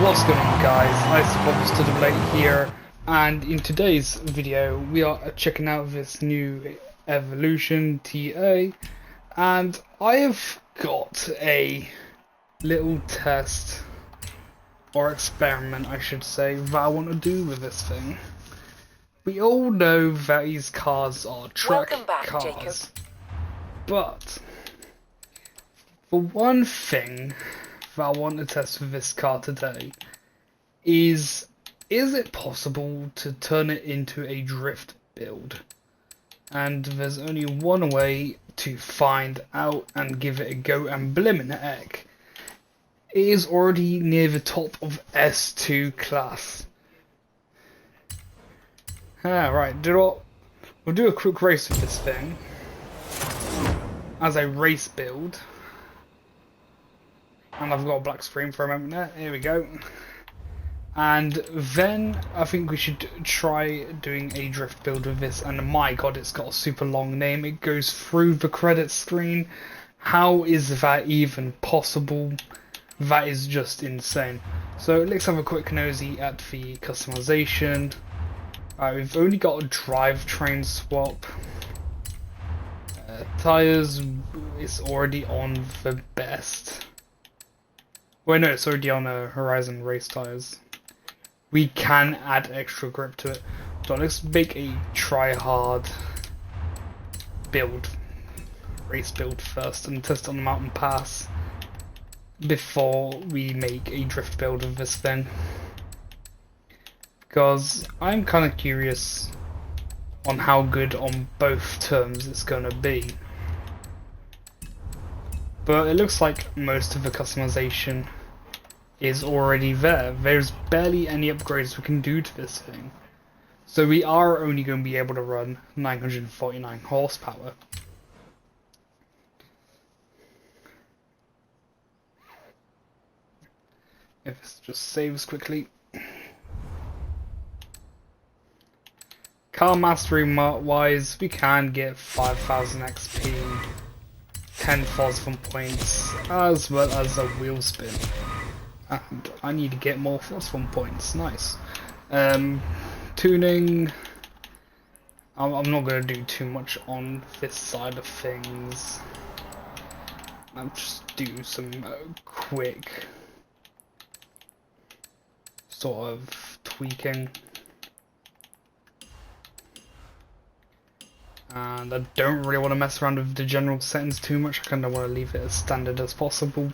What's going on, guys? I suppose to the late here, and in today's video we are checking out this new Evolution TA, and I have got a little test or experiment, I should say, that I want to do with this thing. We all know that these cars are track cars, Jacob. But for one thing that I want to test with this car today is it possible to turn it into a drift build? And there's only one way to find out and give it a go, and blimmin' heck, it is already near the top of S2 class. Right, we'll do a quick race with this thing as a race build. And I've got a black screen for a moment there. Here we go. And then I think we should try doing a drift build with this. And my god, it's got a super long name. It goes through the credits screen. How is that even possible? That is just insane. So let's have a quick nosy at the customization. We've only got a drivetrain swap. Tires is already on the best. Well, no, it's already on Horizon race tires. We can add extra grip to it. So let's make a try-hard build, race build first, and test on the mountain pass before we make a drift build of this thing. Because I'm kind of curious on how good on both terms it's going to be. But it looks like most of the customization is already there. There's barely any upgrades we can do to this thing. So we are only going to be able to run 949 horsepower. If this just saves quickly. Car mastery wise, we can get 5000 XP. 10 Forza points, as well as a wheel spin. And I need to get more Forza points. Nice. Tuning. I'm not going to do too much on this side of things. I'll just do some quick sort of tweaking. And I don't really want to mess around with the general settings too much. I kind of want to leave it as standard as possible.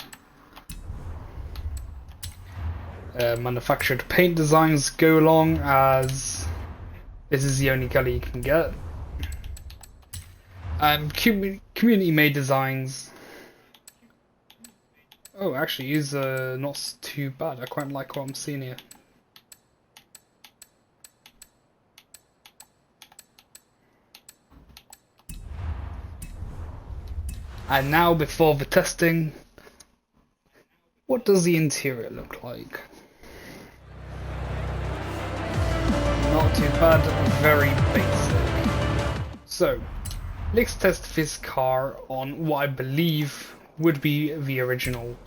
Manufactured paint designs go along, as this is the only colour you can get. Community made designs. Oh, actually, these are not too bad. I quite like what I'm seeing here. And now, before the testing, what does the interior look like? Not too bad, very basic. So, let's test this car on what I believe would be the original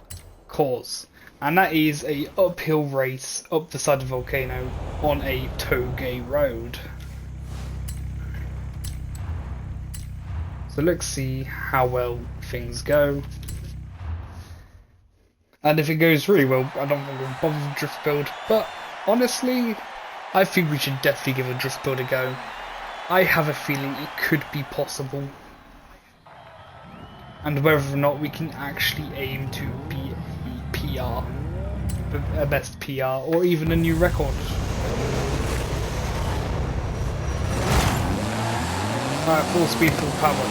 course. And that is a uphill race up the side of the volcano on a Touge road. So let's see how well things go. And if it goes really well, I don't think we'll bother with drift build. But honestly, I think we should definitely give a drift build a go. I have a feeling it could be possible. And whether or not we can actually aim to be a PR, a best PR, or even a new record. Alright, full speed, full power.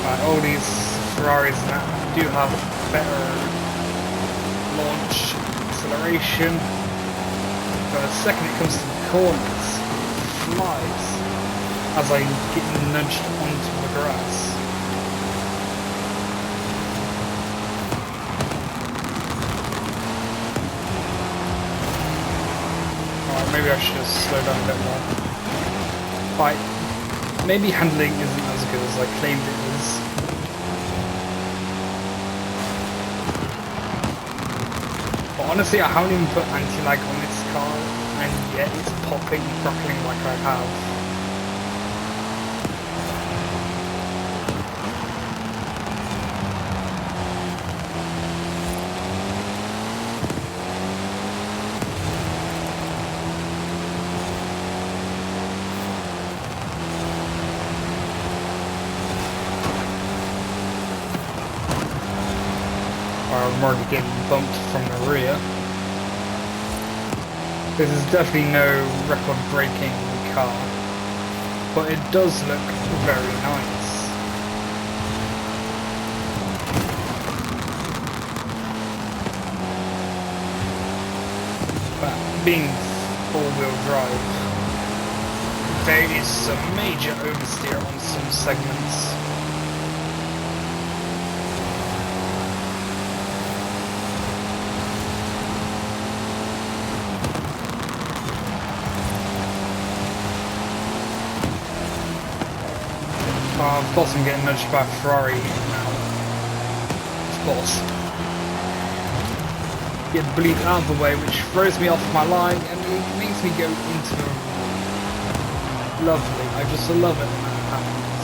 Alright, all these Ferraris now do have better launch acceleration. But the second it comes to the corners, it flies as I get nudged onto the grass. Alright, maybe I should just slow down a bit more. Right, maybe handling isn't as good as I claimed it is. Honestly, I haven't even put anti-lag on this car, and yet it's popping and crackling like I have. I'm already getting bumped from the rear. This is definitely no record-breaking car, but it does look very nice. But being all-wheel drive, there is some major oversteer on some segments. Of course I'm getting nudged by Ferrari now. Of course. Get the bleed out of the way, which throws me off my line and it makes me go into the... Lovely. I just love it when that happens.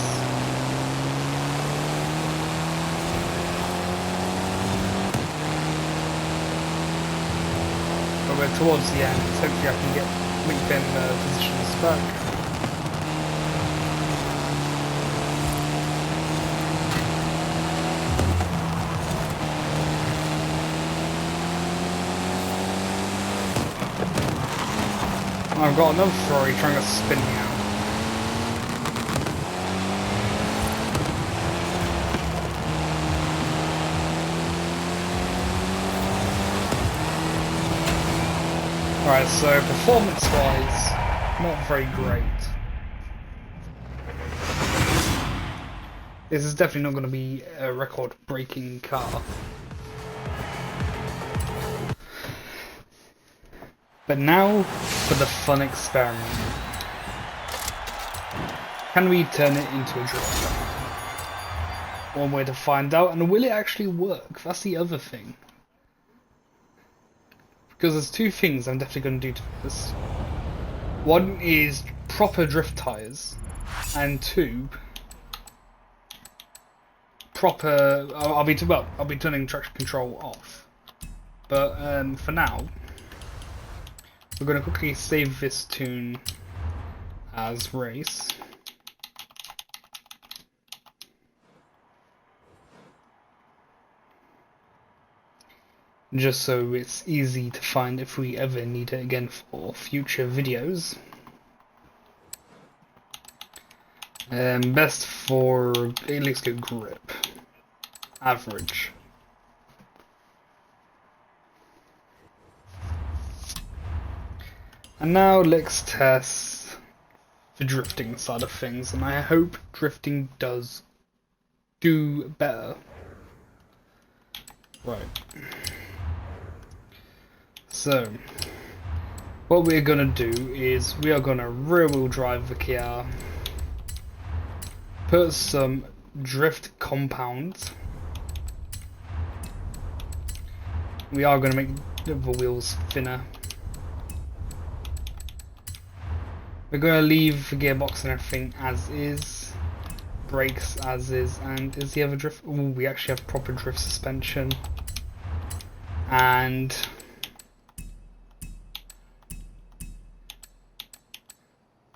But we're towards the end, so hopefully I can get LinkedIn positions back. I've got another Ferrari trying to spin me out. Alright, so performance-wise, not very great. This is definitely not going to be a record-breaking car. But now for the fun experiment. Can we turn it into a drift? One way to find out, and will it actually work? That's the other thing. Because there's two things I'm definitely going to do to this. One is proper drift tyres, and two, proper... I'll be turning traction control off. But for now, we're going to quickly save this tune as race. Just so it's easy to find if we ever need it again for future videos. Best for, let's go grip. Average. And now let's test the drifting side of things, and I hope drifting does do better. Right. So, what we're gonna do is we are gonna rear wheel drive the Kia, put some drift compound. We are gonna make the wheels thinner. We're going to leave the gearbox and everything as is, brakes as is, and is the other drift? Ooh, we actually have proper drift suspension, and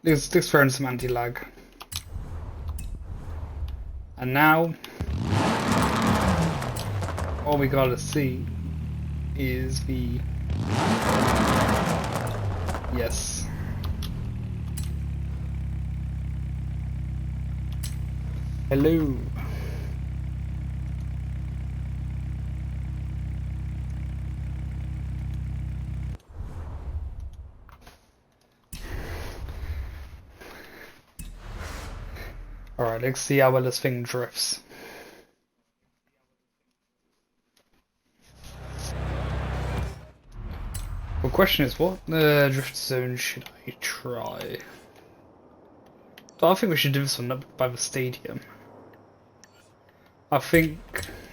let's throw in some anti-lag. And now, all we gotta see is the yes. Hello. Alright, let's see how well this thing drifts. The question is, what drift zone should I try? So I think we should do this one up by the stadium. I think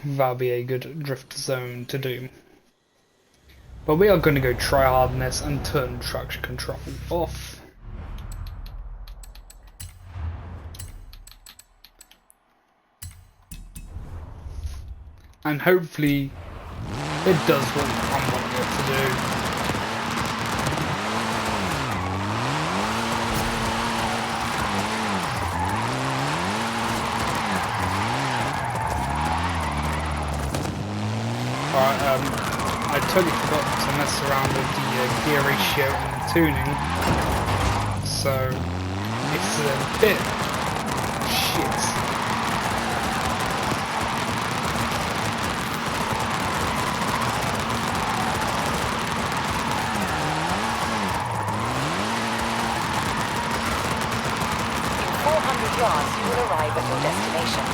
that'll be a good drift zone to do. But we are going to go try hardness and turn traction control off. And hopefully it does what I'm wanting it to do. I totally forgot to mess around with the gear ratio and the tuning, so it's a bit shit. In 400 yards, you will arrive at your destination.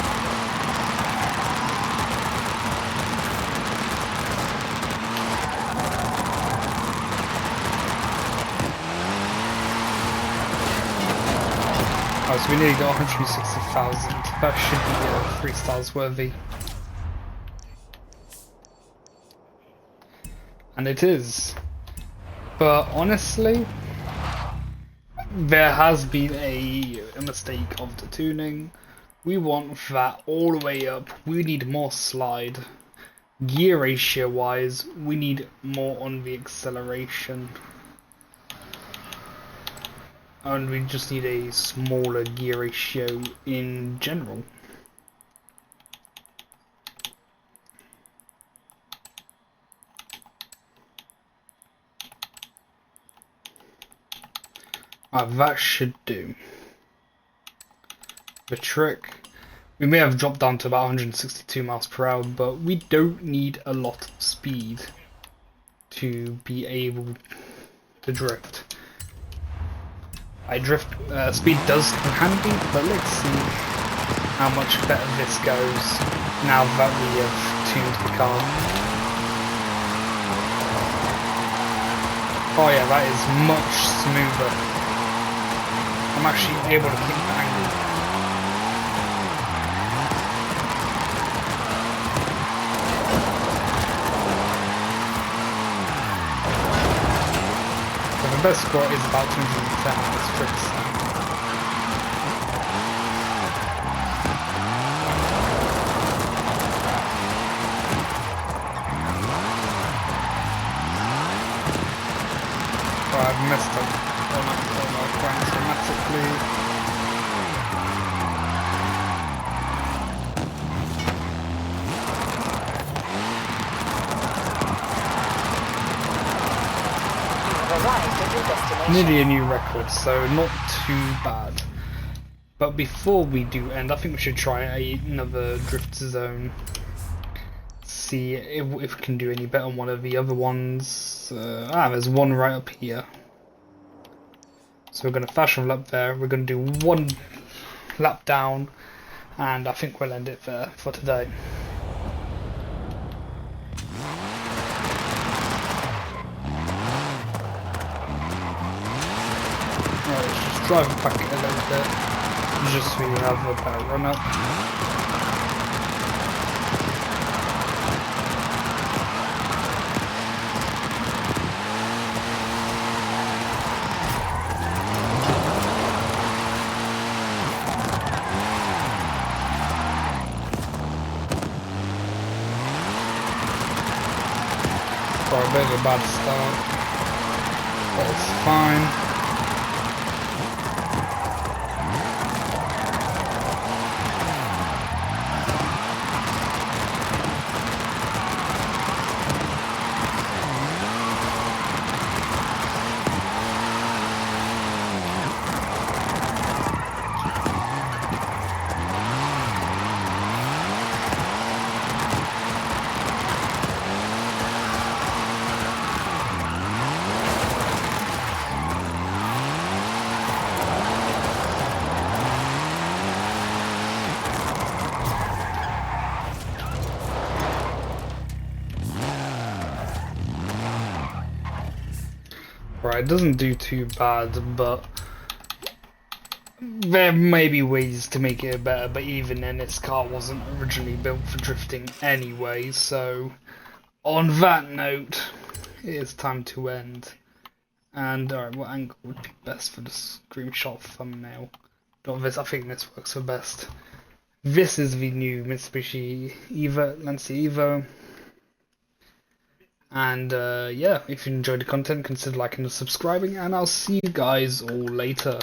Oh, so we nearly got 160,000. That should be 3 stars worthy. And it is. But honestly, there has been a mistake of the tuning. We want that all the way up. We need more slide. Gear ratio wise, we need more on the acceleration. And we just need a smaller gear ratio in general. That should do the trick. We may have dropped down to about 162 miles per hour, but we don't need a lot of speed to be able to drift. Speed does come handy, but let's see how much better this goes now that we have tuned the car. Oh yeah, that is much smoother. I'm actually able to keep the angle. The best score is about 210 on this tricks. Oh, I've messed up all my points dramatically. Nearly a new record, so not too bad. But before we do end, I think we should try another drift zone. See if we can do any better on one of the other ones. There's one right up here. So we're going to fast travel up there. We're going to do one lap down, and I think we'll end it there for today. Right, let's just drive back a little bit, just so we have a better run up. For a bit of a bad start, but it's fine. Right, it doesn't do too bad, but there may be ways to make it better, but even then this car wasn't originally built for drifting anyway, so on that note, it is time to end. And alright, what angle would be best for the screenshot thumbnail? I think this works for best. This is the new Mitsubishi Lancia Evo. And yeah, if you enjoyed the content, consider liking and subscribing, and I'll see you guys all later.